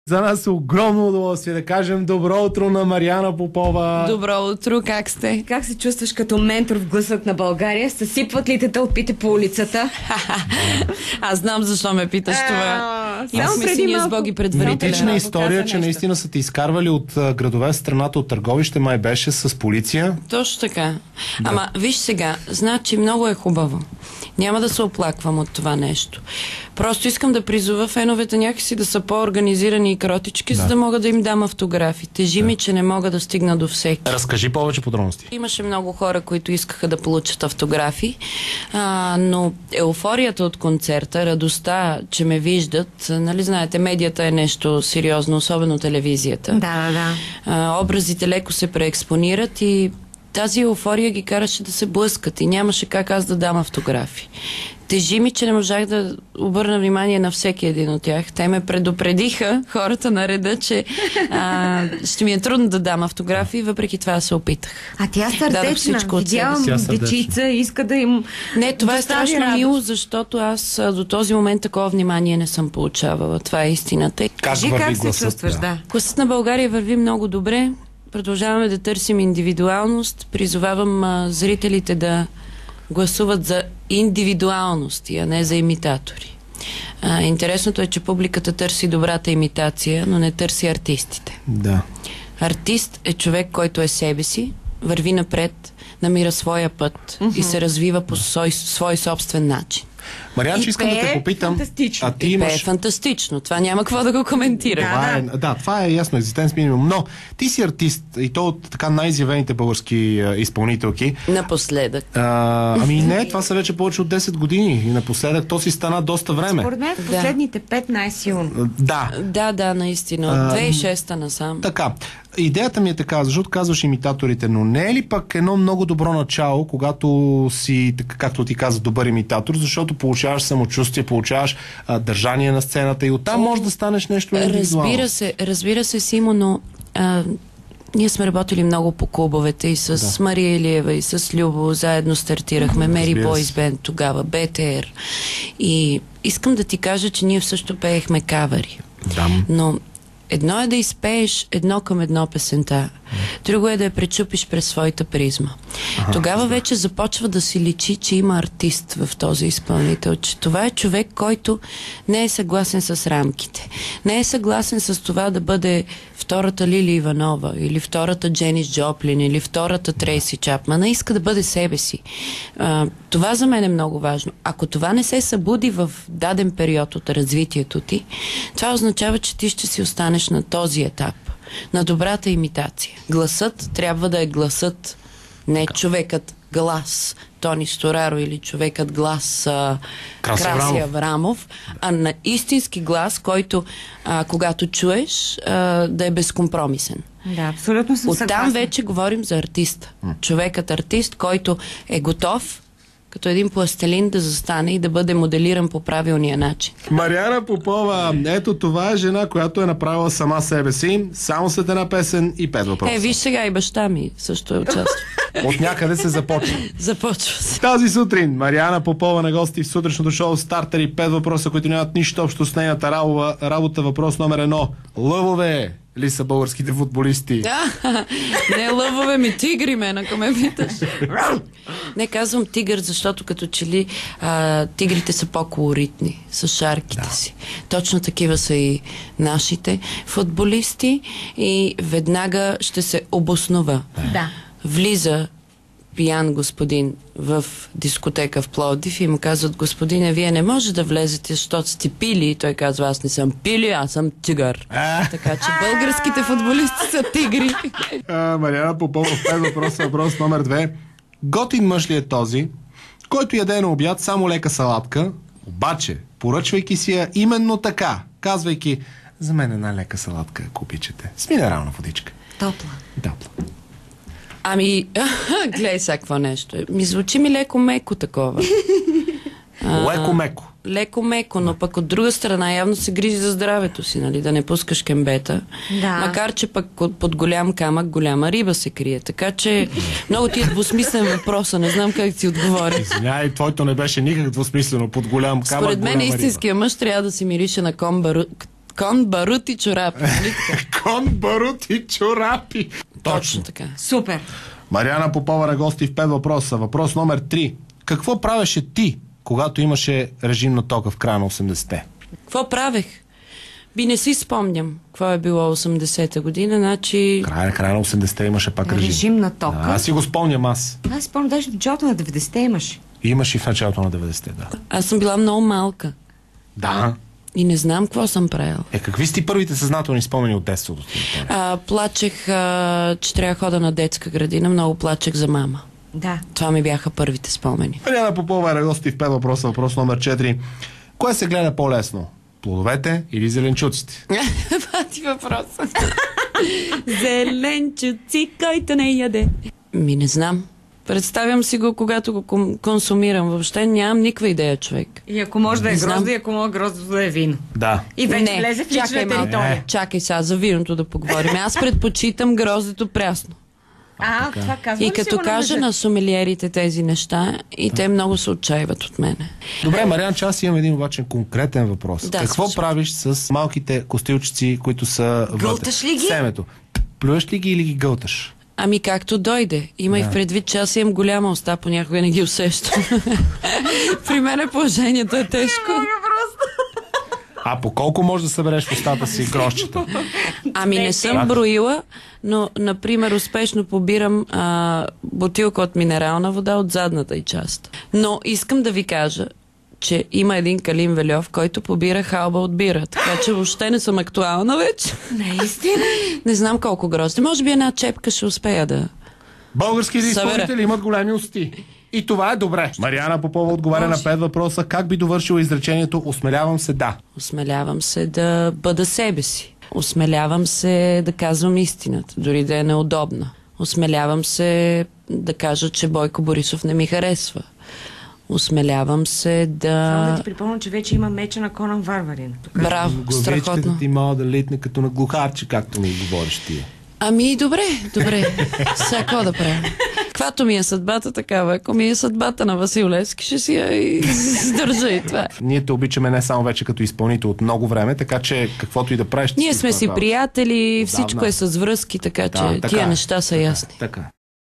За нас е огромно удоволствие да кажем добро утро на Мариана Попова. Добро утро, как сте? Как се чувстваш като ментор в гласът на България? Съсипват ли те тълпите по улицата? Аз знам защо ме питаш това. Имахме си ние с Боги предварителен. Митична история, че наистина са те изкарвали от градове в страната, от Търговище май беше с полиция. Точно така. Ама виж сега, значи много е хубаво. Няма да се оплаквам от това нещо. Просто искам да призова феновете някакси да са по-организирани и кротички, за да мога да им дам автографи. Тежи ми, че не мога да стигна до всеки. Разкажи повече подробности. Имаше много хора, които искаха да получат автографи, но еуфорията от концерта, радостта, че ме виждат, нали знаете, медията е нещо сериозно, особено телевизията. Да. Образите леко се преекспонират и тази еуфория ги караше да се блъскат и нямаше как аз да дам автографи. Тежи ми, че не можах да обърна внимание на всеки един от тях. Те ме предупредиха, хората на реда, че ще ми е трудно да дам автографи, въпреки това се опитах. А тя сърдечна. Видявам дечица, иска да им... Не, това е страшно мило, защото аз до този момент такова внимание не съм получавала. Това е истината. Как се чувстваш? Да. Гласът на България върви много добре. Продължаваме да търсим индивидуалност. Призовавам зрителите да гласуват за индивидуалности, а не за имитатори. Интересното е, че публиката търси добрата имитация, но не търси артистите. Да. Артист е човек, който е себе си, върви напред, намира своя път и се развива по свой собствен начин. Марианчо, искам да те попитам. Фантастично. Е фантастично. Това няма какво да го коментирам. Това е ясно, екзистенц минимум. Но ти си артист и то от така най-изявените български изпълнителки. Напоследък. Не, това са вече повече от 10 години. И напоследък то си стана доста време. Според мен в последните 5 най-силно. Да, наистина. От 2006-та насам. Така. Идеята ми е така, защото казваш имитаторите, но не е ли пък едно много добро начало, когато си, както ти каза, добър имитатор, защото получаваш самочувствие, получаваш държание на сцената и оттам може да станеш нещо индивидуално. Разбира се, Симо, но ние сме работили много по клубовете и с Мария Илиева, и с Любо, заедно стартирахме Мери Бойс Бенд тогава, БТР. И искам да ти кажа, че ние също пеехме кавари. Да. Но едно е да изпееш едно към едно песента, друго е да я пречупиш през своята призма. Тогава вече започва да си личи, че има артист в този изпълнител, че това е човек, който не е съгласен с рамките. Не е съгласен с това да бъде втората Лили Иванова, или втората Дженис Джоплин, или втората Трейси Чапман. Иска да бъде себе си. Това за мен е много важно. Ако това не се събуди в даден период от развитието ти, това означава, че ти ще си останеш на този етап, на добрата имитация. Гласът трябва да е гласът, не човекът глас Тони Стораро или човекът глас Краси Аврамов, а на истински глас, който когато чуеш, да е безкомпромисен. Да, абсолютно съм съгласна. Оттам вече говорим за артиста. Човекът артист, който е готов като един пластелин да застане и да бъде моделиран по правилния начин. Мариана Попова, ето това е жена, която е направила сама себе си, само след една песен и 5 въпроса. Виж сега и баща ми също е участвал. От някъде се започва. Започва се. Тази сутрин Мариана Попова на гости в сутрешното шоу Стартер и 5 въпроса, които нямат нищо общо с нейната работа. Въпрос номер 1. Лъвове ли са българските футболисти? Не лъвове ми, тигри мен, ако ме питаш. Не казвам тигър, защото като че ли тигрите са по-колоритни с шарките си. Точно такива са и нашите футболисти и веднага ще се обоснова. Влиза пиян господин в дискотека в Пловдив и му казват: господине, вие не може да влезете, защото сте пили. И той казва: аз не съм пили, аз съм тигър. Така че българските футболисти са тигри. Мариана Попова, 5 въпроса. Въпрос номер 2. Готин мъж ли е този, който яде на обяд само лека салатка, обаче поръчвайки си я именно така, казвайки: за мен една лека салатка, ако обичате, с минерална водичка. Топла. Гледай сега какво нещо. Ми звучи ми леко-меко такова. Леко-меко. Леко-меко, но пък от друга страна явно се грижи за здравето си, нали, да не пускаш кембета. Макар че пък под голям камък голяма риба се крие. Така че много ти е двусмислен въпроса, не знам как ти отговоря. Извинявай, твоето не беше никак двусмислено, под голям камък. Според мен истинския мъж трябва да си мирише на Кон, барут и чорапи. Нали така? Кон, барут и чорапи. Точно така. Супер. Мариана Попова на гости в 5 въпроса. Въпрос номер 3. Какво правеше ти, когато имаше режим на тока в края на 80-те? Какво правех? Не си спомням какво е било 80-та година, значи... Края на 80-те имаше пак режим. Режим на тока. Аз си го спомням аз. Аз спомням, даже в началото на 90-те имаш. Имаш и в началото на 90-те, да. Аз съм била много малка Да. и не знам какво съм правила. Какви сте първите съзнателни спомени от детството ти? Плачех, че трябва да хода на детска градина. Много плачех за мама. Да. Това ми бяха първите спомени. Мариана Попова е на гости в 5 въпроса. Въпрос номер 4. Кое се гледа по-лесно? Плодовете или зеленчуците? Това ти въпроса. Зеленчуци, който не яде. Не знам. Представям си го, когато го консумирам. Въобще нямам никаква идея, човек. И ако може да е Не знам. грозда, и ако може гроздото да е вино. Да. И вече Не, влезе в чакай лична малко. територия. Чакай сега за виното да поговорим. Аз предпочитам гроздето прясно. Това казвам. И като кажа на сомелиерите тези неща, и те много се отчаиват от мене. Добре, Мариан, че аз имам един обаче конкретен въпрос. Да, Какво слушам. правиш с малките костилчици, които са Гълташ ли ги? семето? Плюеш ли ги или ги гълташ? Както дойде. Имах предвид, че аз имам голяма уста, понякога не ги усещам. При мен положението е тежко. А по колко можеш да събереш в устата си грошчета? Не съм броила, но, например, успешно побирам бутилка от минерална вода от задната й част. Но искам да ви кажа, че има един Калин Вельов, който побира халба от бира. Така че въобще не съм актуална вече. Наистина. Не знам колко грозди. Може би една чепка ще успея да... Българските изпълнители имат големи усти. И това е добре. Мариана Попова отговаря на 5 въпроса. Как би довършила изречението "Осмелявам се да"? Осмелявам се да бъда себе си. Осмелявам се да казвам истината, дори да е неудобна. Осмелявам се да кажа, че Бойко Борисов не ми харесва. Осмелявам се Само да да... ти припомня, че вече има меча на Конан Варварин. Браво, страхотно. Главичката ти мога да литне като на глухарче, както ми говориш ти. Добре. Сега какво да правя? Каквато ми е съдбата, такава. Ако ми е съдбата на Васил Левски, ще си я издържа и това. Ние те обичаме не само вече като изпълнител от много време, така че каквото и да правиш... Ние сме си приятели. приятели, всичко е с връзки, така че тия неща са ясни. Така.